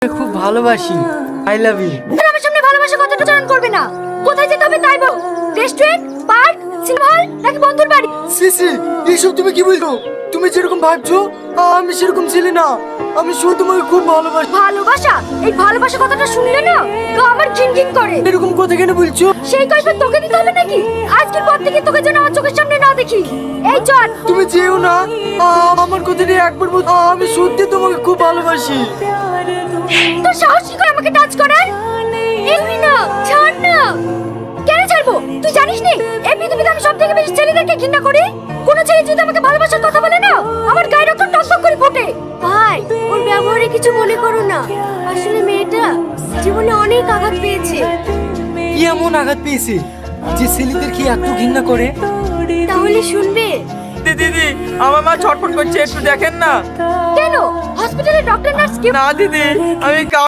খুব ভালোবাসি। I love you. আমার সামনে ভালোবাসা কথাটা উচ্চারণ করবে না। কোথায় যেতে হবে তাই বল। রেস্টুরেন্ট, পার্ক, সিনেমা হল নাকি বন্ধুর বাড়ি? সিসি, এইসব তুমি কি বলছো? তুমি যেরকম ভাবছো আমি সেরকম ছেলে না। আমি শুধু তোমাকে খুব ভালোবাসি। ভালোবাসা? এই ভালোবাসা কথাটা শুনলে না গা আমার ঘিন করে। এরকম কথা কেন বলছো? সেই কৈফিয়ত তোকে দিতে হবে নাকি? আজকের পর থেকে তোকে যেন আমার চোখের সামনে না দেখি। এই চল। তুমি যেও না। আমার কথাটা একবার বল। আমি সত্যি তোমাকে খুব ভালোবাসি। তোর সাহস কি করে আমাকে টাচ করার? এমনি না, ছাড় না। কেন ছাড়বো? তুই জানিস নি এই পৃথিবীতে আমি সবথেকে বেশি ছেলেদেরকে ঘৃণা করি। কোন ছেলে যদি আমাকে ভালোবাসার কথা বলে না আমার গায়ে রক্ত টকটক করে ফোটে। ভাই, ওর ব্যবহারে কিছু মনে করো না। আসলে মেয়েটা জীবনে অনেক আঘাত পেয়েছে। কি এমন আঘাত পেয়েছে যে ছেলেদের কি এত ঘৃণা করে? তাহলে শুনবে? দিদি, আমার মা ছটফট করছে, একটু দেখেন না। কেন? হসপিটালে ডক্টর নার্স কি? না দিদি, আমি